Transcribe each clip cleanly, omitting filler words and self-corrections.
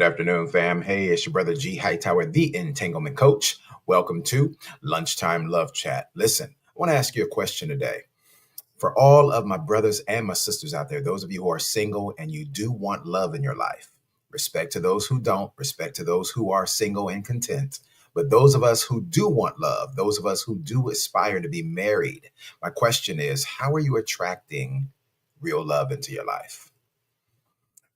Good afternoon, fam. Hey, it's your brother G Hightower, the Entanglement Coach. Welcome to Lunchtime Love Chat. Listen, I want to ask you a question today. For all of my brothers and my sisters out there, those of you who are single and you do want love in your life, respect to those who don't, respect to those who are single and content. But those of us who do want love, those of us who do aspire to be married, my question is, how are you attracting real love into your life?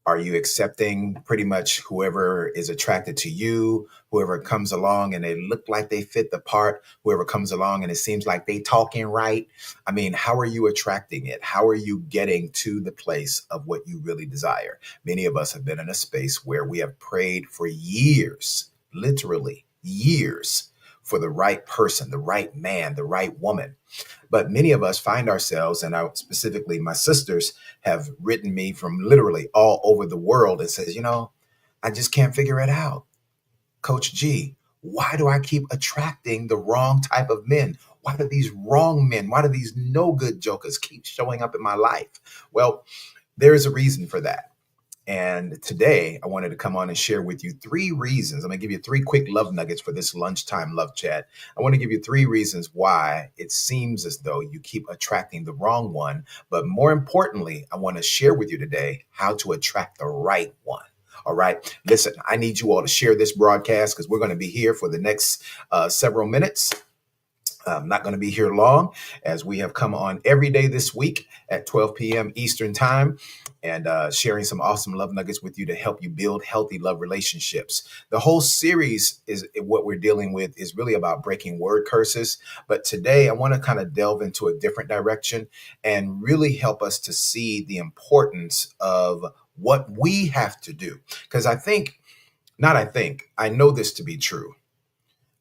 Are you accepting pretty much whoever is attracted to you, whoever comes along and they look like they fit the part, whoever comes along and it seems like they talking right? I mean, how are you attracting it? How are you getting to the place of what you really desire? Many of us have been in a space where we have prayed for years, literally years, for the right person, the right man, the right woman. But many of us find ourselves, and I specifically my sisters have written me from literally all over the world and says, I just can't figure it out. Coach G, why do I keep attracting the wrong type of men? Why do these wrong men, why do these no good jokers keep showing up in my life? Well, there is a reason for that. And today I wanted to come on and share with you three reasons. I'm going to give you three quick love nuggets for this lunchtime love chat. I want to give you three reasons why it seems as though you keep attracting the wrong one. But more importantly, I want to share with you today how to attract the right one. All right. Listen, I need you all to share this broadcast because we're going to be here for the next several minutes. I'm not going to be here long as we have come on every day this week at 12 p.m. Eastern time and sharing some awesome love nuggets with you to help you build healthy love relationships. The whole series is what we're dealing with is really about breaking word curses. But today I want to kind of delve into a different direction and really help us to see the importance of what we have to do. Because I know this to be true.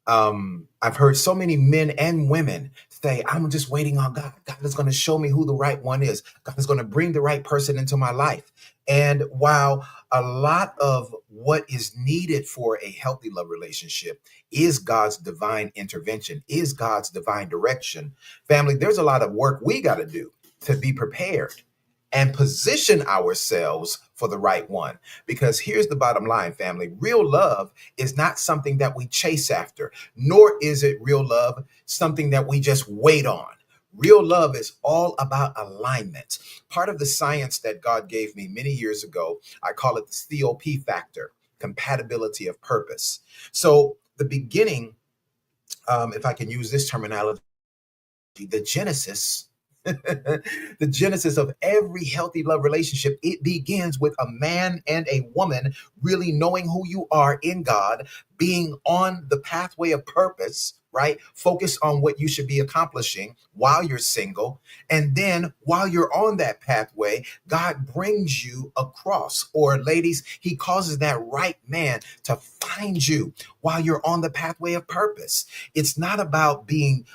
I've heard so many men and women say, I'm just waiting on God. God is going to show me who the right one is. God is going to bring the right person into my life. And while a lot of what is needed for a healthy love relationship is God's divine intervention, is God's divine direction, family, there's a lot of work we got to do to be prepared and position ourselves for the right one. Because here's the bottom line, family. Real love is not something that we chase after, nor is it real love something that we just wait on. Real love is all about alignment. Part of the science that God gave me many years ago, I call it the COP factor, compatibility of purpose. So the beginning, if I can use this terminology, the genesis the genesis of every healthy love relationship, it begins with a man and a woman really knowing who you are in God, being on the pathway of purpose, right? Focus on what you should be accomplishing while you're single. And then while you're on that pathway, God brings you across, or ladies, he causes that right man to find you while you're on the pathway of purpose. It's not about being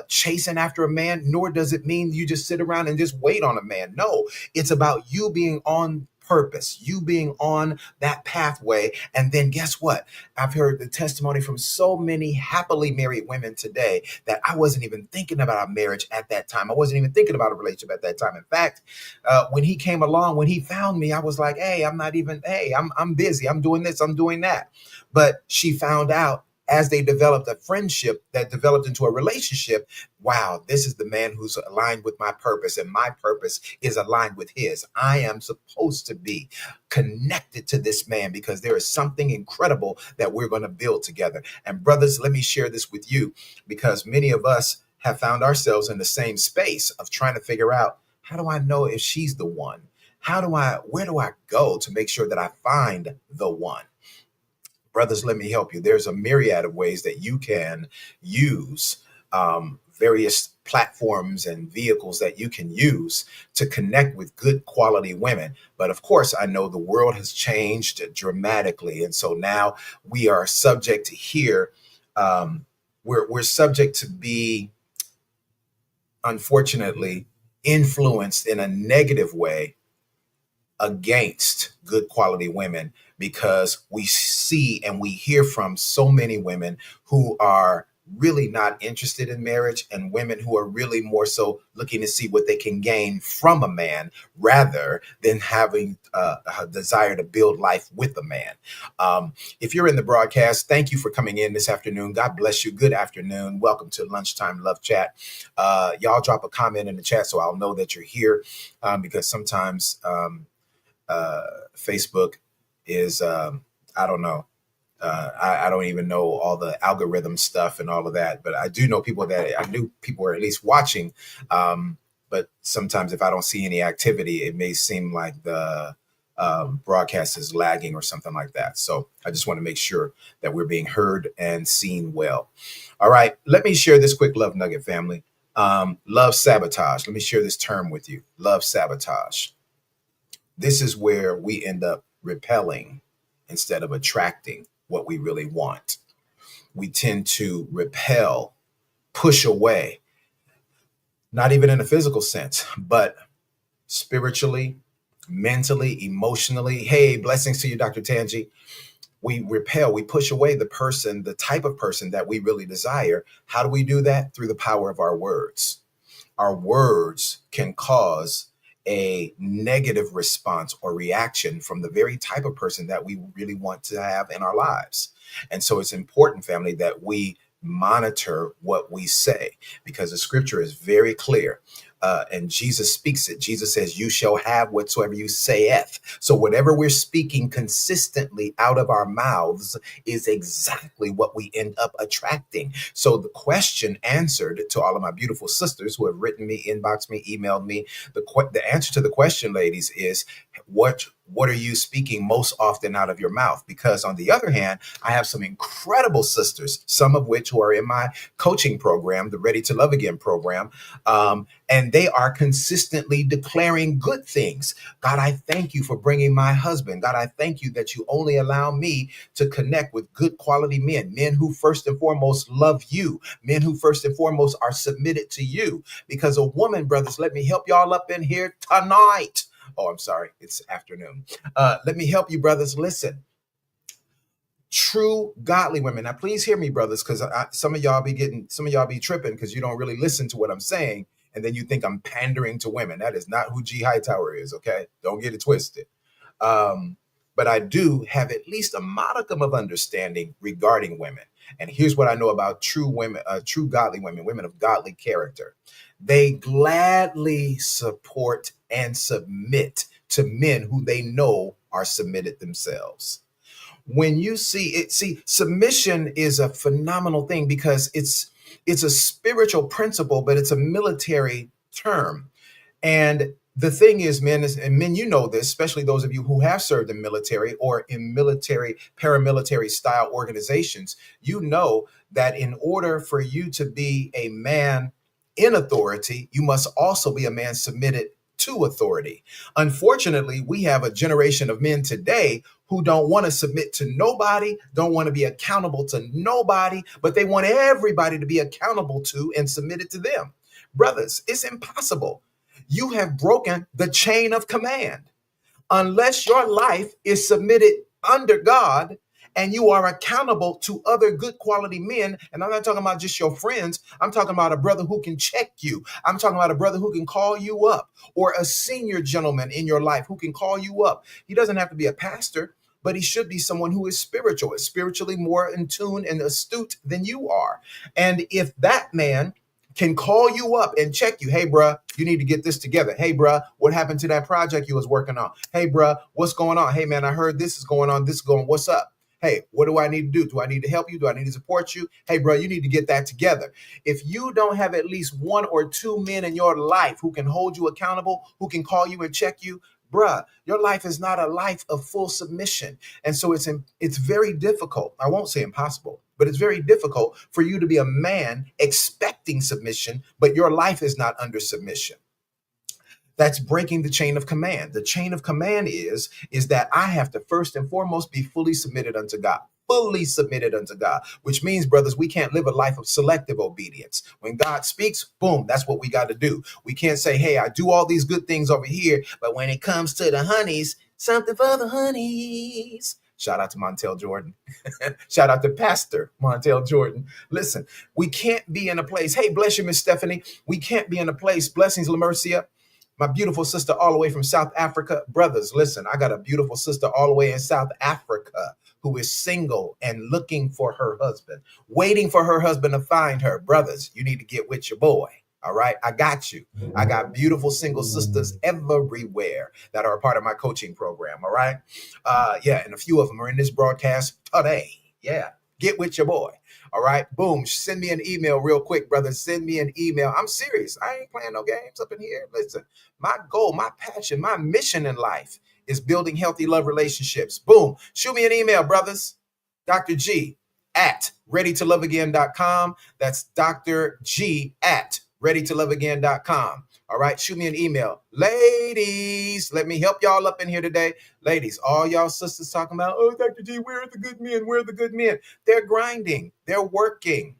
chasing after a man, nor does it mean you just sit around and just wait on a man. No, it's about you being on purpose, you being on that pathway. And then guess what? I've heard the testimony from so many happily married women today that I wasn't even thinking about a marriage at that time. I wasn't even thinking about a relationship at that time. In fact, when he came along, when he found me, I was like, hey, I'm busy. I'm doing this, I'm doing that. But she found out as they developed a friendship that developed into a relationship, wow, this is the man who's aligned with my purpose, and my purpose is aligned with his. I am supposed to be connected to this man because there is something incredible that we're going to build together. And brothers, let me share this with you because many of us have found ourselves in the same space of trying to figure out, how do I know if she's the one? Where do I go to make sure that I find the one? Brothers, let me help you. There's a myriad of ways that you can use various platforms and vehicles that you can use to connect with good quality women. But of course, I know the world has changed dramatically. And so now we are subject to hear, we're subject to be, unfortunately, influenced in a negative way against good quality women because we see and we hear from so many women who are really not interested in marriage, and women who are really more so looking to see what they can gain from a man rather than having a desire to build life with a man. If you're in the broadcast, thank you for coming in this afternoon. God bless you. Good afternoon. Welcome to Lunchtime Love Chat. Y'all drop a comment in the chat so I'll know that you're here, because sometimes Facebook is, I don't know. I don't even know all the algorithm stuff and all of that, but I do know people that I knew people were at least watching. But sometimes if I don't see any activity, it may seem like the broadcast is lagging or something like that. So I just want to make sure that we're being heard and seen well. All right, let me share this quick love nugget, family. Love sabotage. Let me share this term with you. Love sabotage. This is where we end up repelling instead of attracting what we really want. We tend to repel, push away, not even in a physical sense, but spiritually, mentally, emotionally. Hey, blessings to you, Dr. Tangi. We repel, we push away the person, the type of person that we really desire. How do we do that? Through the power of our words. Our words can cause a negative response or reaction from the very type of person that we really want to have in our lives. And so it's important, family, that we monitor what we say, because the scripture is very clear. And Jesus speaks it. Jesus says, you shall have whatsoever you saith. So whatever we're speaking consistently out of our mouths is exactly what we end up attracting. So the question answered to all of my beautiful sisters who have written me, inboxed me, emailed me, the answer to the question, ladies, is what are you speaking most often out of your mouth? Because on the other hand, I have some incredible sisters, some of which who are in my coaching program, the Ready to Love Again program. And they are consistently declaring good things. God, I thank you for bringing my husband. God, I thank you that you only allow me to connect with good quality men, men who first and foremost love you, men who first and foremost are submitted to you. Because a woman, brothers, let me help y'all up in here tonight. Oh, I'm sorry. It's afternoon. Let me help you, brothers. Listen. True godly women. Now, please hear me, brothers, because some of y'all be tripping because you don't really listen to what I'm saying. And then you think I'm pandering to women. That is not who G Hightower is. Okay. Don't get it twisted. But I do have at least a modicum of understanding regarding women. And here's what I know about true women, true godly women, women of godly character. They gladly support and submit to men who they know are submitted themselves. When you see it, submission is a phenomenal thing because it's a spiritual principle, but it's a military term. And the thing is, men, you know this, especially those of you who have served in military or in military, paramilitary style organizations, you know that in order for you to be a man in authority, you must also be a man submitted to authority. Unfortunately, we have a generation of men today who don't want to submit to nobody, don't want to be accountable to nobody, but they want everybody to be accountable to and submitted to them. Brothers, it's impossible. You have broken the chain of command. Unless your life is submitted under God and you are accountable to other good quality men, and I'm not talking about just your friends, I'm talking about a brother who can check you. I'm talking about a brother who can call you up, or a senior gentleman in your life who can call you up. He doesn't have to be a pastor, but he should be someone who is spiritual, is spiritually more in tune and astute than you are. And if that man can call you up and check you. Hey, bruh, you need to get this together. Hey, bruh, what happened to that project you was working on? Hey, bruh, what's going on? Hey, man, I heard this is going on. This is going, what's up? Hey, what do I need to do? Do I need to help you? Do I need to support you? Hey, bro, you need to get that together. If you don't have at least one or two men in your life who can hold you accountable, who can call you and check you, bruh, your life is not a life of full submission. And so it's very difficult. I won't say impossible, but it's very difficult for you to be a man expecting submission, but your life is not under submission. That's breaking the chain of command. The chain of command is that I have to first and foremost be fully submitted unto God. Fully submitted unto God, which means, brothers, we can't live a life of selective obedience. When God speaks, boom, that's what we got to do. We can't say, hey, I do all these good things over here, but when it comes to the honeys, something for the honeys. Shout out to Montel Jordan. Shout out to Pastor Montel Jordan. Listen, we can't be in a place. Hey, bless you, Miss Stephanie. We can't be in a place. Blessings, LaMercia. My beautiful sister all the way from South Africa. Brothers, listen, I got a beautiful sister all the way in South Africa who is single and looking for her husband, waiting for her husband to find her. Brothers, you need to get with your boy. All right, I got you. I got beautiful single sisters everywhere that are a part of my coaching program. All right. Yeah, and a few of them are in this broadcast today. Yeah, get with your boy. All right, boom. Send me an email real quick, brother. Send me an email. I'm serious. I ain't playing no games up in here. Listen, my goal, my passion, my mission in life is building healthy love relationships. Boom. Shoot me an email, brothers. Dr. G at readytoloveagain.com. That's Dr. G at readytoloveagain.com. All right, shoot me an email. Ladies, let me help y'all up in here today. Ladies, all y'all sisters talking about, oh, Dr. G, where are the good men? Where are the good men? They're grinding. They're working.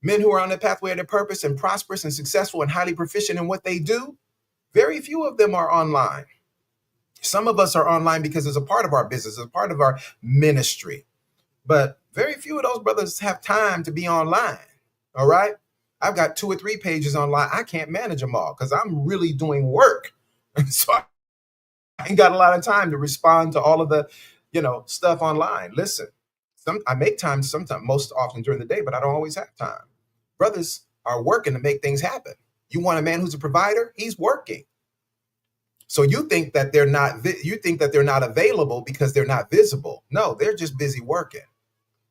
Men who are on the pathway of their purpose and prosperous and successful and highly proficient in what they do, very few of them are online. Some of us are online because it's a part of our business, it's a part of our ministry. But very few of those brothers have time to be online. All right. I've got 2 or 3 pages online. I can't manage them all because I'm really doing work. So I ain't got a lot of time to respond to all of the, stuff online. Listen, I make time sometimes, most often during the day, but I don't always have time. Brothers are working to make things happen. You want a man who's a provider? He's working. So you think that they're not available because they're not visible. No, they're just busy working.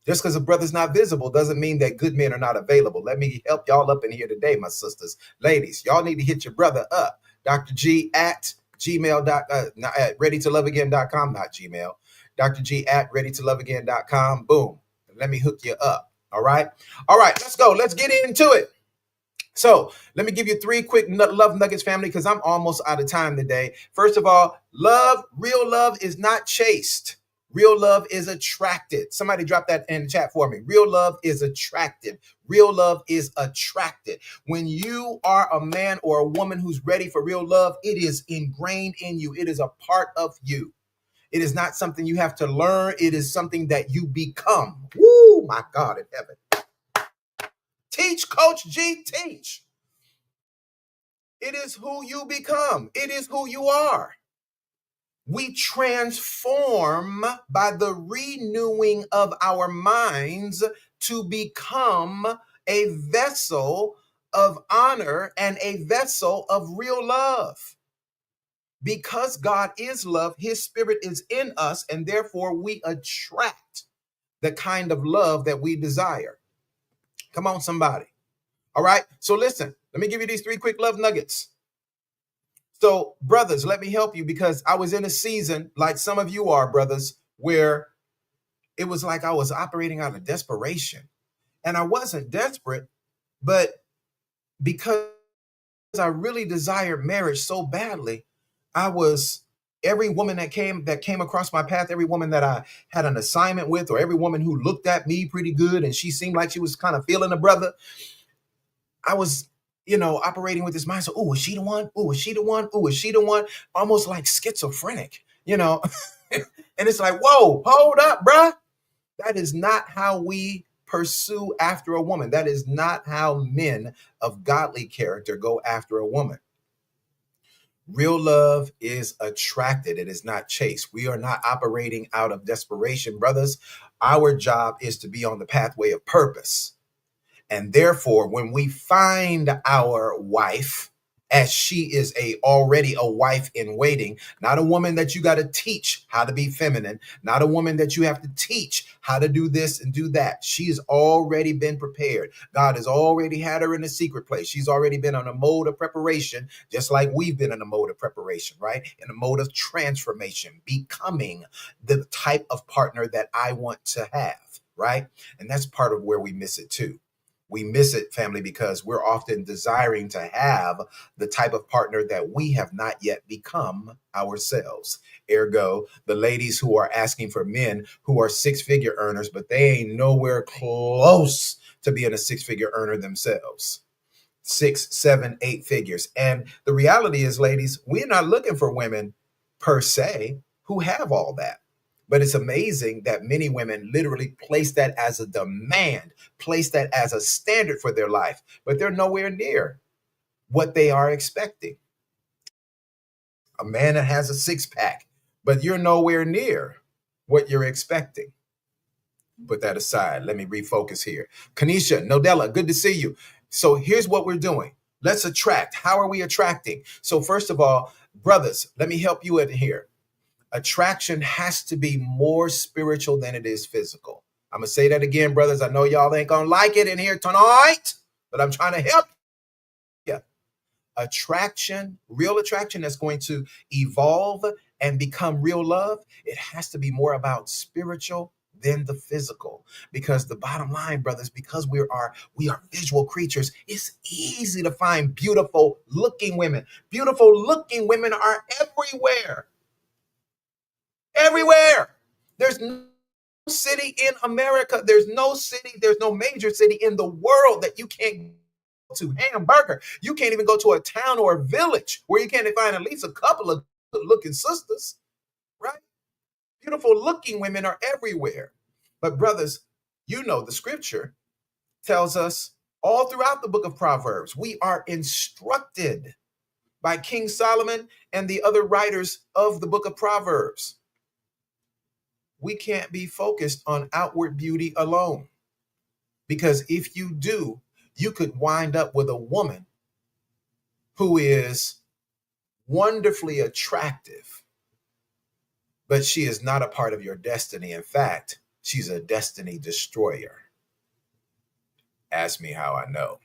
Just because a brother's not visible doesn't mean that good men are not available. Let me help y'all up in here today, my sisters. Ladies, y'all need to hit your brother up. Dr. G at gmail. At readytoloveagain.com, not Gmail. Dr. G at readytoloveagain.com. Boom. Let me hook you up. All right. All right. Let's go. Let's get into it. So let me give you 3 quick love nuggets, family, because I'm almost out of time today. First of all, real love is not chased. Real love is attracted. Somebody drop that in the chat for me. Real love is attracted. Real love is attracted. When you are a man or a woman who's ready for real love, it is ingrained in you. It is a part of you. It is not something you have to learn. It is something that you become. Woo, my God in heaven. Teach, Coach G, teach. It is who you become. It is who you are. We transform by the renewing of our minds to become a vessel of honor and a vessel of real love. Because God is love, his spirit is in us, and therefore we attract the kind of love that we desire. Come on, somebody. All right. So listen, let me give you these 3 quick love nuggets. So, brothers, let me help you, because I was in a season, like some of you are, brothers, where it was like I was operating out of desperation. And I wasn't desperate, but because I really desired marriage so badly, every woman that came across my path, every woman that I had an assignment with, or every woman who looked at me pretty good and she seemed like she was kind of feeling a brother, I was operating with this mindset. Oh, is she the one? Oh, is she the one? Oh, is she the one? Almost like schizophrenic, And it's like, whoa, hold up, bruh. That is not how we pursue after a woman. That is not how men of godly character go after a woman. Real love is attracted. It is not chased. We are not operating out of desperation, brothers. Our job is to be on the pathway of purpose. And therefore, when we find our wife, as she is already a wife in waiting, not a woman that you got to teach how to be feminine, not a woman that you have to teach how to do this and do that. She has already been prepared. God has already had her in a secret place. She's already been on a mode of preparation, just like we've been in a mode of preparation, right? In a mode of transformation, becoming the type of partner that I want to have, right? And that's part of where we miss it too. We miss it, family, because we're often desiring to have the type of partner that we have not yet become ourselves. Ergo, the ladies who are asking for men who are 6-figure earners, but they ain't nowhere close to being a 6-figure earner themselves. 6, 7, 8 figures. And the reality is, ladies, we're not looking for women per se who have all that. But it's amazing that many women literally place that as a demand, place that as a standard for their life, but they're nowhere near what they are expecting. A man that has a six pack, but you're nowhere near what you're expecting. Put that aside. Let me refocus here. Kanisha, Nodella, good to see you. So here's what we're doing. Let's attract. How are we attracting? So, first of all, brothers, let me help you in here. Attraction has to be more spiritual than it is physical. I'm going to say that again, brothers. I know y'all ain't going to like it in here tonight, but I'm trying to help you. Attraction, real attraction that's going to evolve and become real love, it has to be more about spiritual than the physical. Because the bottom line, brothers, because we are visual creatures, it's easy to find beautiful looking women. Beautiful looking women are everywhere. Everywhere. There's no city in America, there's no city, there's no major city in the world that you can't to Hamburger. You can't even go to a town or a village where you can't find at least a couple of good looking sisters, right? Beautiful looking women are everywhere. But brothers, you know the scripture tells us all throughout the book of Proverbs, we are instructed by King Solomon and the other writers of the book of Proverbs. We can't be focused on outward beauty alone. Because if you do, you could wind up with a woman who is wonderfully attractive, but she is not a part of your destiny. In fact, she's a destiny destroyer. Ask me how I know.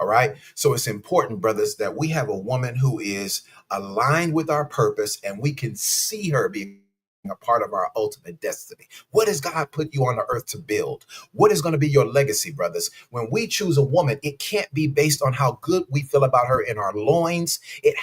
All right. So it's important, brothers, that we have a woman who is aligned with our purpose and we can see her being a part of our ultimate destiny. What has God put you on the earth to build? What is going to be your legacy, brothers? When we choose a woman, it can't be based on how good we feel about her in our loins. It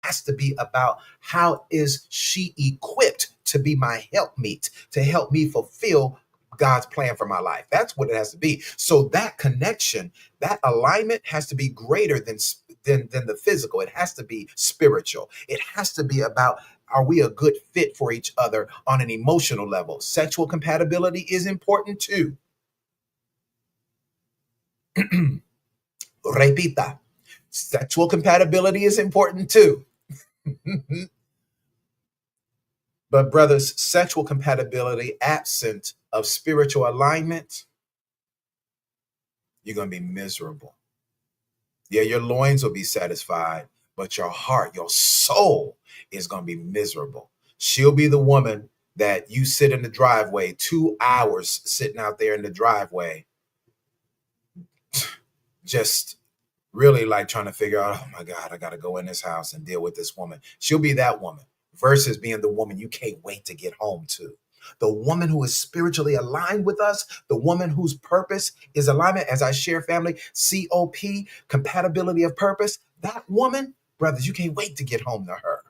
has to be about how is she equipped to be my helpmeet, to help me fulfill God's plan for my life. That's what it has to be. So that connection, that alignment has to be greater than the physical. It has to be spiritual. It has to be about, are we a good fit for each other on an emotional level? Sexual compatibility is important too. Repita. Sexual compatibility is important too. But brothers, sexual compatibility absent of spiritual alignment, you're going to be miserable. Yeah, your loins will be satisfied, but your heart, your soul is going to be miserable. She'll be the woman that you sit in the driveway, 2 hours sitting out there in the driveway, just really like trying to figure out, oh my God, I got to go in this house and deal with this woman. She'll be that woman versus being the woman you can't wait to get home to. The woman who is spiritually aligned with us, the woman whose purpose is alignment, as I share family, COP, compatibility of purpose, that woman, brothers, you can't wait to get home to her.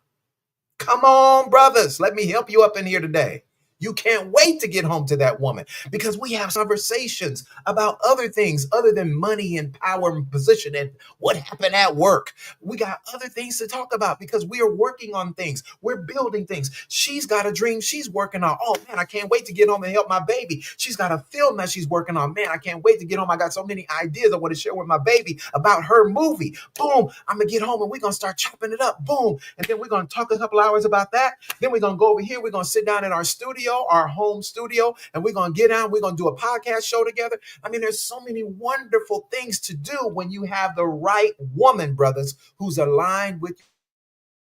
Come on, brothers, let me help you up in here today. You can't wait to get home to that woman because we have conversations about other things other than money and power and position and what happened at work. We got other things to talk about because we are working on things. We're building things. She's got a dream she's working on. Oh man, I can't wait to get home and help my baby. She's got a film that she's working on. Man, I can't wait to get home. I got so many ideas I want to share with my baby about her movie. Boom, I'm going to get home and we're going to start chopping it up. Boom. And then we're going to talk a couple hours about that. Then we're going to go over here. We're going to sit down in our studio, our home studio, and we're going to get down. We're going to do a podcast show together. I mean, there's so many wonderful things to do when you have the right woman, brothers, who's aligned with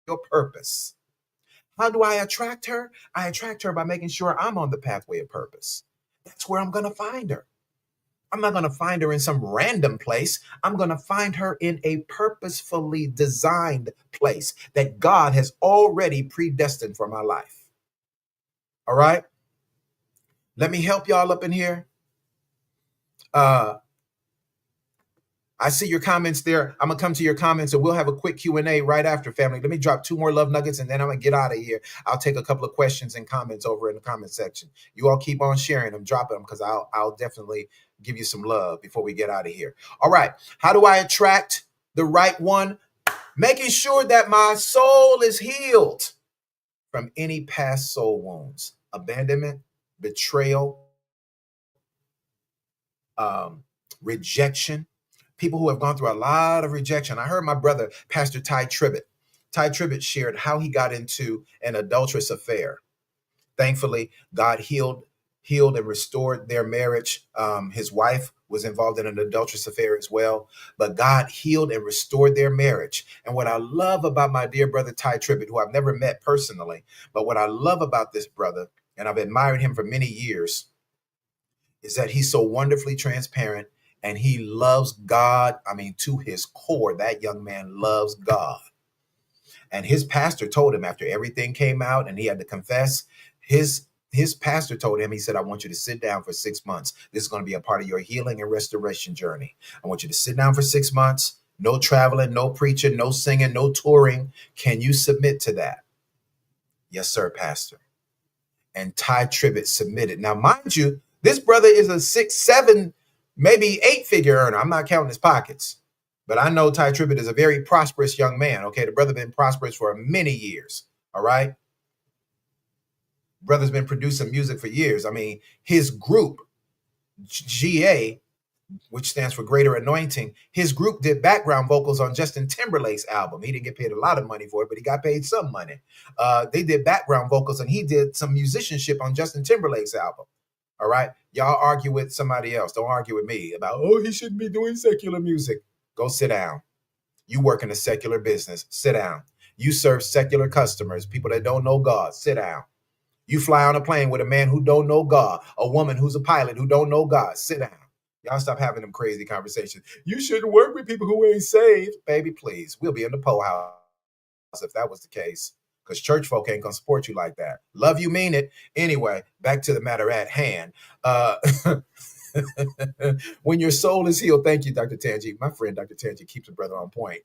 your purpose. How do I attract her? I attract her by making sure I'm on the pathway of purpose. That's where I'm going to find her. I'm not going to find her in some random place. I'm going to find her in a purposefully designed place that God has already predestined for my life. All right. Let me help y'all up in here. I see your comments there. I'm gonna come to your comments and we'll have a quick Q&A right after, family. Let me drop 2 more love nuggets and then I'm gonna get out of here. I'll take a couple of questions and comments over in the comment section. You all keep on sharing them, dropping them, because I'll definitely give you some love before we get out of here. All right. How do I attract the right one? Making sure that my soul is healed. from any past soul wounds, abandonment, betrayal, rejection. People who have gone through a lot of rejection. I heard my brother, Pastor Ty Tribbett. Ty Tribbett shared how he got into an adulterous affair. Thankfully, God healed and restored their marriage. His wife was involved in an adulterous affair as well, but God healed and restored their marriage. And what I love about my dear brother Ty Tribbett, who I've never met personally, but what I love about this brother, and I've admired him for many years, is that he's so wonderfully transparent and he loves God. I mean, to his core, that young man loves God. And his pastor told him after everything came out and he had to confess, his pastor told him, he said, I want you to sit down for 6 months. This is going to be a part of your healing and restoration journey. I want you to sit down for 6 months, no traveling, no preaching, no singing, no touring. Can you submit to that? Yes, sir, pastor. And Ty Tribbett submitted. Now, mind you, this brother is a 6, 7, maybe 8-figure earner. I'm not counting his pockets. But I know Ty Tribbett is a very prosperous young man. Okay, the brother been prosperous for many years. All right. Brother's been producing music for years. I mean, his group, GA, which stands for Greater Anointing, his group did background vocals on Justin Timberlake's album. He didn't get paid a lot of money for it, but he got paid some money. They did background vocals and he did some musicianship on Justin Timberlake's album. All right. Y'all argue with somebody else. Don't argue with me about, oh, he shouldn't be doing secular music. Go sit down. You work in a secular business. Sit down. You serve secular customers, people that don't know God. Sit down. You fly on a plane with a man who don't know God, a woman who's a pilot who don't know God. Sit down. Y'all stop having them crazy conversations. You shouldn't work with people who ain't saved. Baby, please. We'll be in the po house if that was the case, because church folk ain't going to support you like that. Love you, mean it. Anyway, back to the matter at hand. When your soul is healed, thank you, Dr. Tangi. My friend, Dr. Tangi, keeps a brother on point.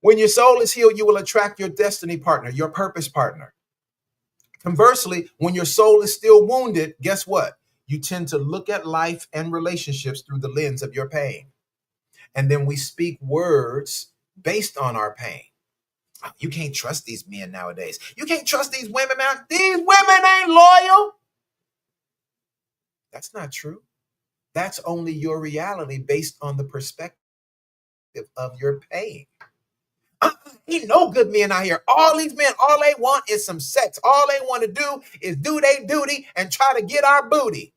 When your soul is healed, you will attract your destiny partner, your purpose partner. Conversely, when your soul is still wounded, guess what? You tend to look at life and relationships through the lens of your pain. And then we speak words based on our pain. You can't trust these men nowadays. You can't trust these women now. These women ain't loyal. That's not true. That's only your reality based on the perspective of your pain. Ain't no good men out here. All these men, all they want is some sex. All they want to do is do their duty and try to get our booty.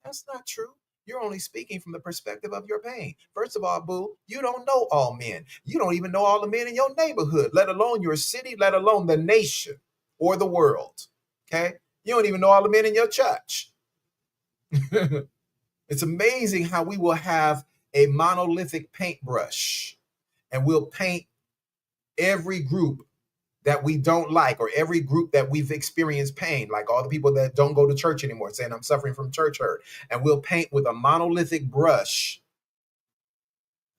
That's not true. You're only speaking from the perspective of your pain. First of all, boo, you don't know all men. You don't even know all the men in your neighborhood, let alone your city, let alone the nation or the world. Okay? You don't even know all the men in your church. It's amazing how we will have a monolithic paintbrush and we'll paint every group that we don't like or every group that we've experienced pain, like all the people that don't go to church anymore saying I'm suffering from church hurt. And we'll paint with a monolithic brush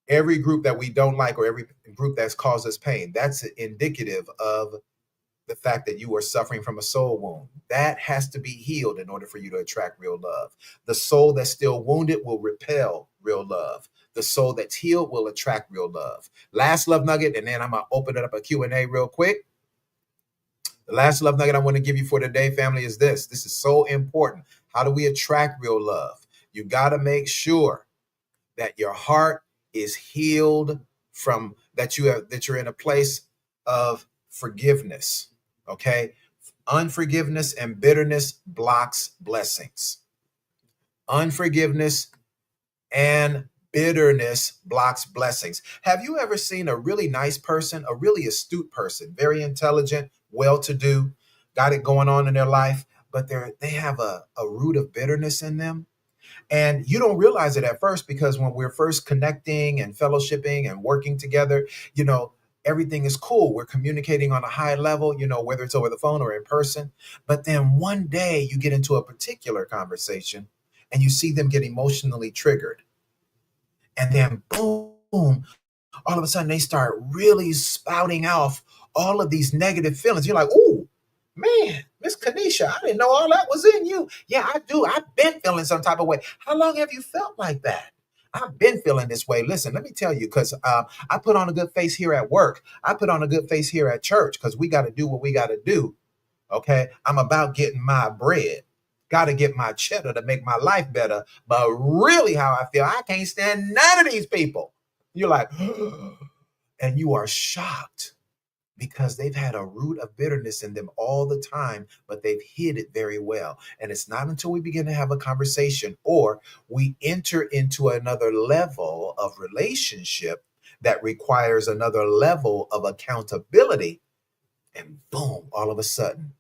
every group that we don't like or every group that's caused us pain. That's indicative of the fact that you are suffering from a soul wound. That has to be healed in order for you to attract real love. The soul that's still wounded will repel real love. The soul that's healed will attract real love. Last love nugget, and then I'm going to open it up a Q&A real quick. The last love nugget I want to give you for today, family, is this. This is so important. How do we attract real love? You got to make sure that your heart is healed from that you're in a place of forgiveness. Okay? Unforgiveness and bitterness blocks blessings. Unforgiveness and bitterness blocks blessings. Have you ever seen a really nice person, a really astute person, very intelligent, well-to-do, got it going on in their life, but they have a root of bitterness in them? And you don't realize it at first because when we're first connecting and fellowshipping and working together, everything is cool. We're communicating on a high level, whether it's over the phone or in person. But then one day you get into a particular conversation and you see them get emotionally triggered. And then boom, all of a sudden they start really spouting off all of these negative feelings. You're like, oh, man, Miss Kanisha, I didn't know all that was in you. Yeah, I do. I've been feeling some type of way. How long have you felt like that? I've been feeling this way. Listen, let me tell you, because I put on a good face here at work. I put on a good face here at church because we got to do what we got to do. Okay. I'm about getting my bread. Got to get my cheddar to make my life better. But really, how I feel, I can't stand none of these people. You're like, and you are shocked because they've had a root of bitterness in them all the time, but they've hid it very well. And it's not until we begin to have a conversation or we enter into another level of relationship that requires another level of accountability. And boom, all of a sudden,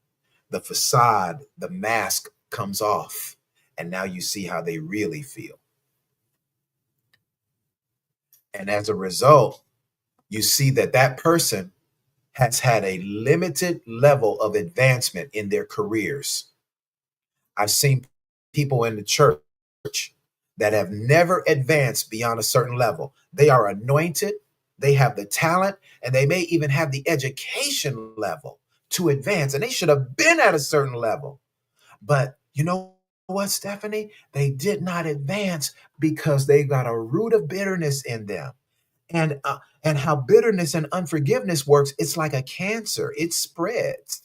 the facade, the mask comes off. And now you see how they really feel. And as a result, you see that that person has had a limited level of advancement in their careers. I've seen people in the church that have never advanced beyond a certain level. They are anointed, they have the talent, and they may even have the education level to advance, and they should have been at a certain level. But you know what, Stephanie? They did not advance because they got a root of bitterness in them. And how bitterness and unforgiveness works, it's like a cancer. It spreads.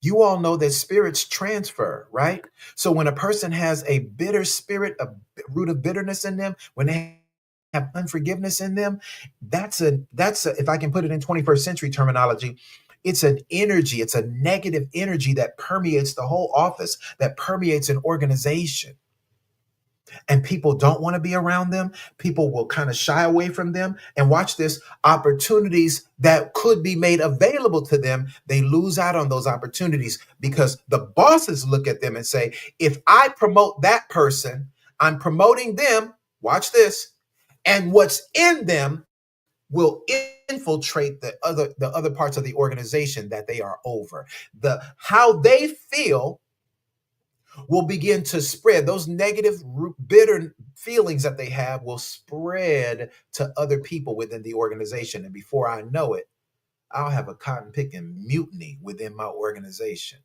You all know that spirits transfer, right? So when a person has a bitter spirit, a root of bitterness in them, when they have unforgiveness in them, that's a, if I can put it in 21st century terminology, it's an energy, it's a negative energy that permeates the whole office, that permeates an organization. And people don't want to be around them. People will kind of shy away from them. And watch this, opportunities that could be made available to them, they lose out on those opportunities because the bosses look at them and say, if I promote that person, I'm promoting them. Watch this. And what's in them will infiltrate the other parts of the organization that they are over. The how they feel will begin to spread. Those negative, bitter feelings that they have will spread to other people within the organization. And before I know it, I'll have a cotton picking mutiny within my organization.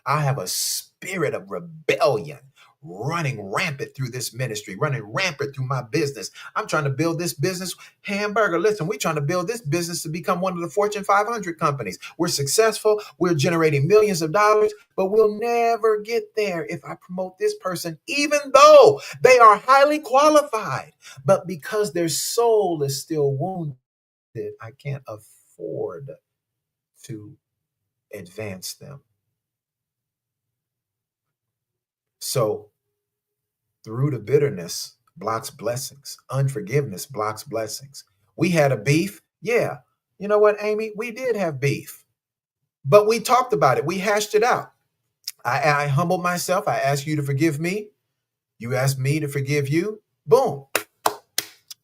I have a spirit of rebellion running rampant through this ministry, running rampant through my business. I'm trying to build this business. Hamburger, listen, we're trying to build this business to become one of the Fortune 500 companies. We're successful. We're generating millions of dollars, but we'll never get there if I promote this person, even though they are highly qualified. But because their soul is still wounded, I can't afford to advance them. So the root of bitterness blocks blessings. Unforgiveness blocks blessings. We had a beef. Yeah. You know what, Amy? We did have beef, but we talked about it. We hashed it out. I humbled myself. I asked you to forgive me. You asked me to forgive you. Boom.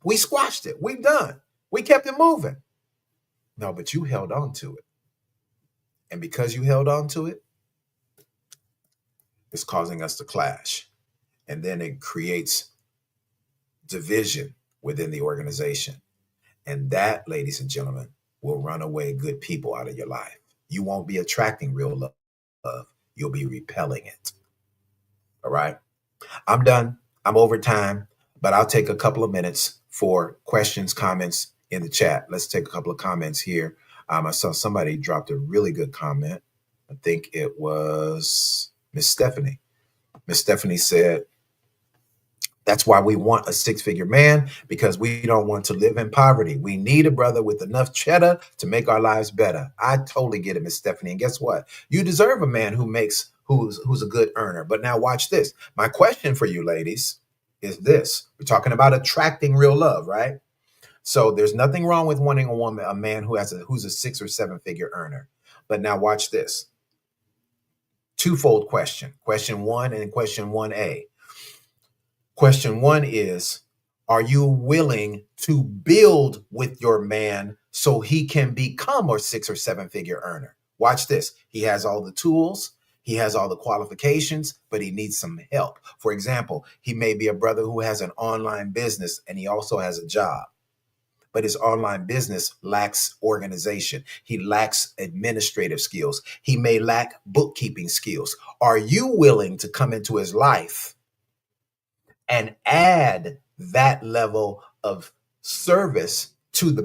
We squashed it. We done. We kept it moving. No, but you held on to it. And because you held on to it, it's causing us to clash. And then it creates division within the organization. And that, ladies and gentlemen, will run away good people out of your life. You won't be attracting real love. You'll be repelling it. All right. I'm done. I'm over time, but I'll take a couple of minutes for questions, comments in the chat. Let's take a couple of comments here. I saw somebody dropped a really good comment. I think it was Miss Stephanie. Miss Stephanie said, that's why we want a six-figure man, because we don't want to live in poverty. We need a brother with enough cheddar to make our lives better. I totally get it, Miss Stephanie. And guess what? You deserve a man who's a good earner. But now watch this. My question for you ladies is this. We're talking about attracting real love, right? So there's nothing wrong with wanting a man who's a 6 or 7 figure earner. But now watch this. Twofold question. Question 1 and question 1A. Question 1 is, are you willing to build with your man so he can become a 6 or 7 figure earner? Watch this. He has all the tools. He has all the qualifications, but he needs some help. For example, he may be a brother who has an online business and he also has a job, but his online business lacks organization. He lacks administrative skills. He may lack bookkeeping skills. Are you willing to come into his life and add that level of service to the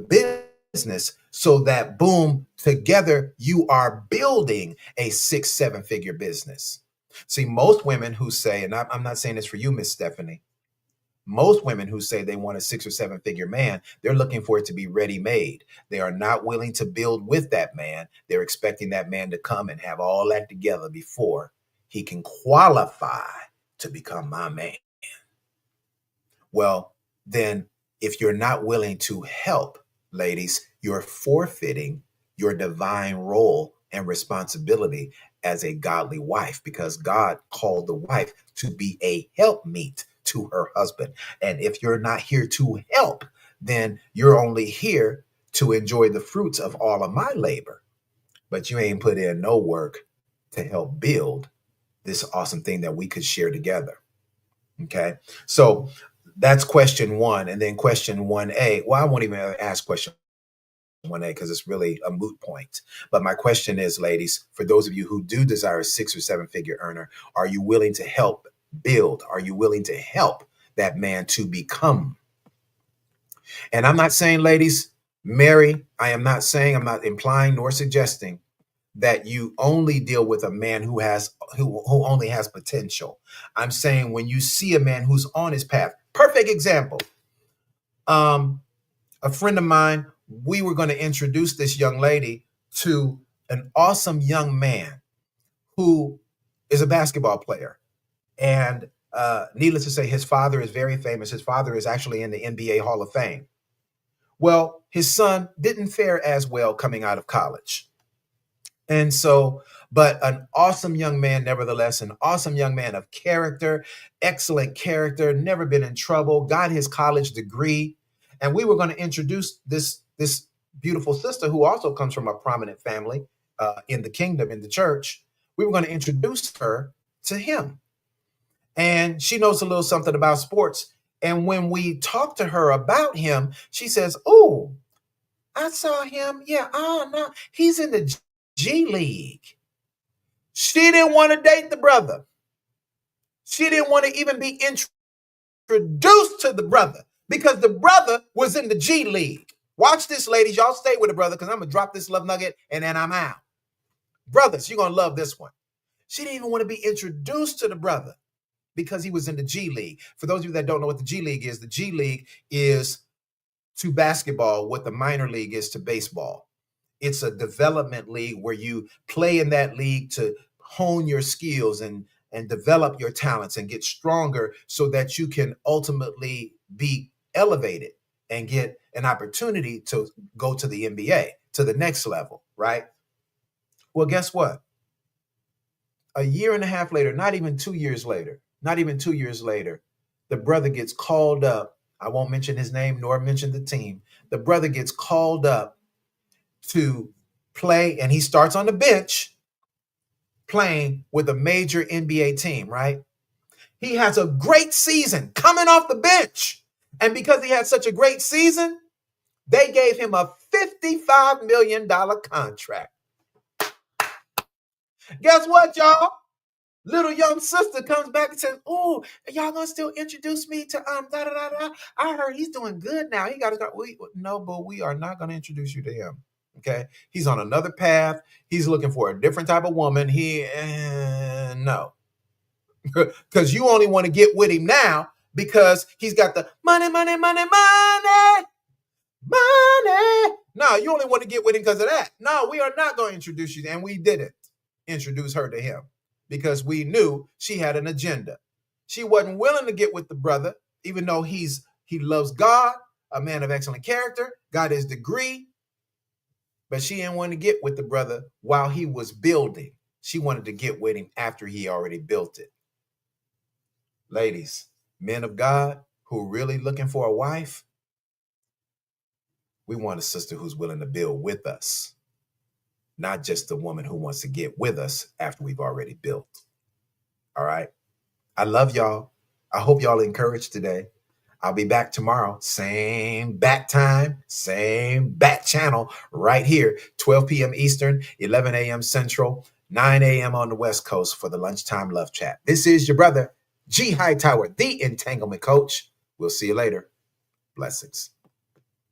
business so that boom, together you are building a 6, 7 figure business. See, most women who say, and I'm not saying this for you, Miss Stephanie, most women who say they want a 6 or 7 figure man, they're looking for it to be ready made. They are not willing to build with that man. They're expecting that man to come and have all that together before he can qualify to become my man. Well, then if you're not willing to help, ladies, you're forfeiting your divine role and responsibility as a godly wife, because God called the wife to be a helpmeet to her husband. And if you're not here to help, then you're only here to enjoy the fruits of all of my labor. But you ain't put in no work to help build this awesome thing that we could share together. Okay. So that's question one. And then question 1A. Well, I won't even ask question 1A because it's really a moot point. But my question is, ladies, for those of you who do desire a 6 or 7 figure earner, are you willing to help build? Are you willing to help that man to become? And I'm not saying, ladies, marry. I'm not implying nor suggesting that you only deal with a man who only has potential. I'm saying when you see a man who's on his path. Perfect example. A friend of mine, we were going to introduce this young lady to an awesome young man who is a basketball player. And needless to say, his father is very famous. His father is actually in the NBA Hall of Fame. Well, his son didn't fare as well coming out of college. And so, but an awesome young man, nevertheless, an awesome young man of character, excellent character, never been in trouble, got his college degree. And we were going to introduce this beautiful sister who also comes from a prominent family in the kingdom, in the church. We were going to introduce her to him. And she knows a little something about sports. And when we talked to her about him, she says, "Oh, I saw him. Yeah, no, he's in the G League." She didn't want to date the brother. She didn't want to even be introduced to the brother because the brother was in the G League. Watch this, ladies. Y'all stay with the brother because I'm going to drop this love nugget and then I'm out. Brothers, you're going to love this one. She didn't even want to be introduced to the brother because he was in the G League. For those of you that don't know what the G League is to basketball what the minor league is to baseball. It's a development league where you play in that league to hone your skills and develop your talents and get stronger so that you can ultimately be elevated and get an opportunity to go to the NBA, to the next level, right? Well, guess what? A year and a half later, not even 2 years later, the brother gets called up. I won't mention his name nor mention the team. The brother gets called up to play, and he starts on the bench playing with a major NBA team, right? He has a great season coming off the bench. And because he had such a great season, they gave him a $55 million contract. Guess what, y'all? Little young sister comes back and says, "Oh, y'all gonna still introduce me to da da da da? I heard he's doing good now. He got to go." No, but we are not gonna introduce you to him. Okay, he's on another path. He's looking for a different type of woman. No, because you only want to get with him now because he's got the money. No, you only want to get with him because of that. No, we are not going to introduce you, and we didn't introduce her to him because we knew she had an agenda. She wasn't willing to get with the brother, even though he loves God, a man of excellent character, got his degree. But she didn't want to get with the brother while he was building. She wanted to get with him after he already built it. Ladies, men of God who are really looking for a wife, we want a sister who's willing to build with us, not just a woman who wants to get with us after we've already built. All right. I love y'all. I hope y'all encouraged today. I'll be back tomorrow. Same bat time, same bat channel right here, 12 p.m. Eastern, 11 a.m. Central, 9 a.m. on the West Coast for the Lunchtime Love Chat. This is your brother, G. Hightower, the Entanglement Coach. We'll see you later. Blessings.